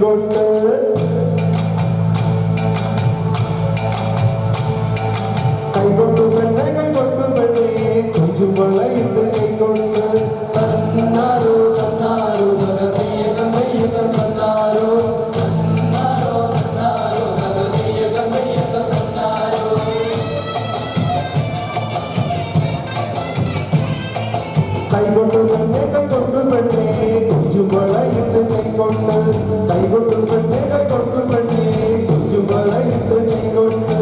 കൈകൊണ്ട് കൈകൊണ്ട് പെണ്ണെ കൈകൊണ്ട് പെണ്ണെ കൊഞ്ചുമളയിട്ട് കൈകൊണ്ട് തന്നാരോ തന്നാരോ ഭഗതീയകം വയ്യകം തന്നാരോ തന്നാരോ തന്നാരോ ഭഗതീയകം വയ്യകം തന്നാരോ കൈകൊണ്ട് പെണ്ണെ കൈകൊണ്ട് പെണ്ണെ കൊഞ്ചുമളയിട്ട് കൈകൊണ്ട് കൈകൊണ്ട് പെണ്ണെ കൈകൊണ്ട് പെണ്ണെ കൊഞ്ചുമളയിട്ട് കൈകൊണ്ട്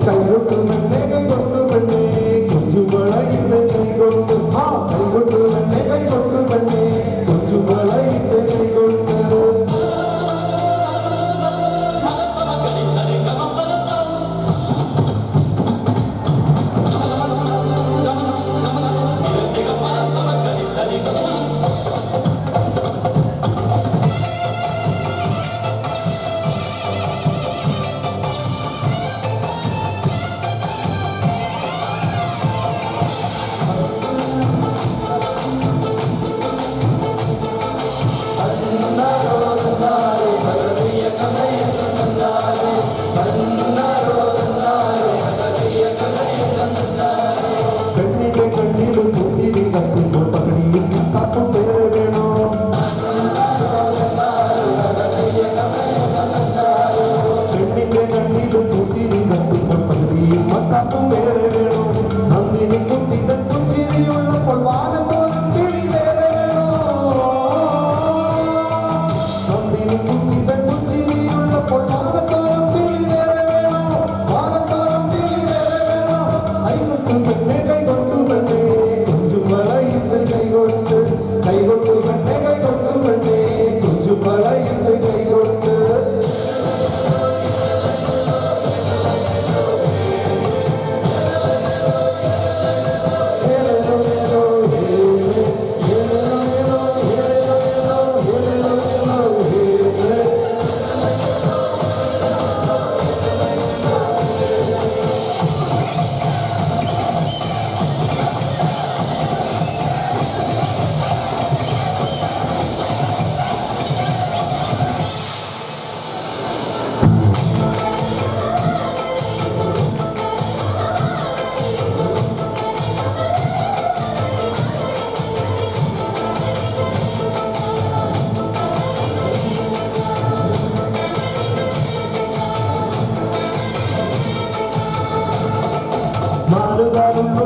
കൈകൊട്ടു പെണ്ണെ കൈകൊട്ടു പെണ്ണെ കൊഞ്ചുമളയിട്ട് കൈകൊട്ടു കൈകൊട്ടു പെണ്ണെ കൈകൊട്ടു പെണ്ണെ കൊഞ്ചുമളയിട്ട് കൈകൊട്ടു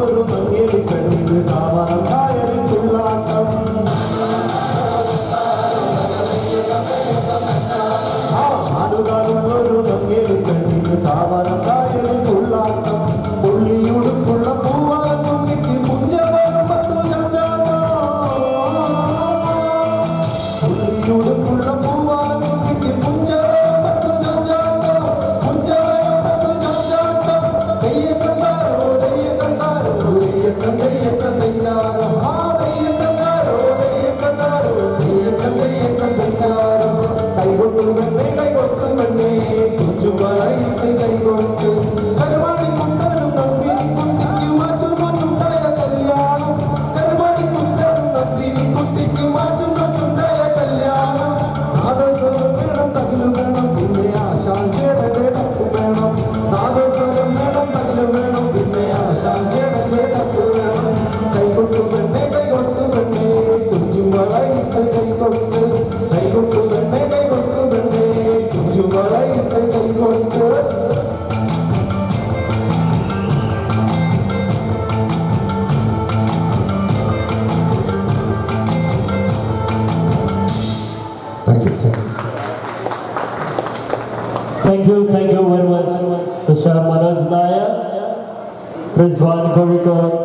ഒരു മങ്ങേലി കണ്ണിന് കാവറം കായലിൽ തുള്ളാട്ടം ആടുകാലുള്ളൊരു മങ്ങേലി കണ്ണിന് കാവറം കായലിൽ തുള്ളാട്ടം പുള്ളിയുടുപ്പുള്ള പൂവാല തുമ്പിക്ക് പുഞ്ചവരം പത്തു ചാച്ചാട്ടം പുള്ളിയുടുപ്പുള്ള പൂവാല തുമ്പിക്ക് പുഞ്ചവരം പത്തു ചാച്ചാട്ടം പുഞ്ചവരം പത്തു ചാച്ചാട്ടം തെയ്യക്കണ്ടാരോ തെയ്യക്കണ്ടാരോ തെയ്യക്കം തെയ്യക്കം തെയ്യാരോ ആ തെയ്യക്കണ്ടാരോ തെയ്യക്കണ്ടാരോ തെയ്യക്കം തെയ്യക്കം തെയ്യാരോ കൈകൊട്ടു പെണ്ണെ കൈകൊട്ടു പെണ്ണെ കൊച്ചുമളയിട്ട് കൈകൊട്ടു കരുമാടിക്കുട്ടനും നന്ദിനി കുട്ടിക്ക് മാറ്റുമാറ്റുണ്ടായ കല്യാണം കരുമാടിക്കുട്ടനും നന്ദിനി കുട്ടിക്ക് മാറ്റുമാറ്റുണ്ടായ കല്യാണം നാദസ്വരം വേണം തകിലു വേണം പിന്നെ ആശാഞ്ചേടന്റെ തപ്പു വേണം നാദസ്വരം വേണം തകിലു വേണം പിന്നെ ആശാഞ്ചേടന്റെ തപ്പു വേണം കൈകൊട്ടു പെണ്ണെ കൈകൊട്ടു പെണ്ണെ കൊച്ചുമളയിട്ട് കൈകൊട്ടു കൈകൊട്ടു പെണ്ണെ കൈകൊട്ടു പെണ്ണെ കൊച്ചുമളയിട്ട് കൈകൊട്ടു Thank you very much, Mr. Manoj Nair, Rizwan Koviko.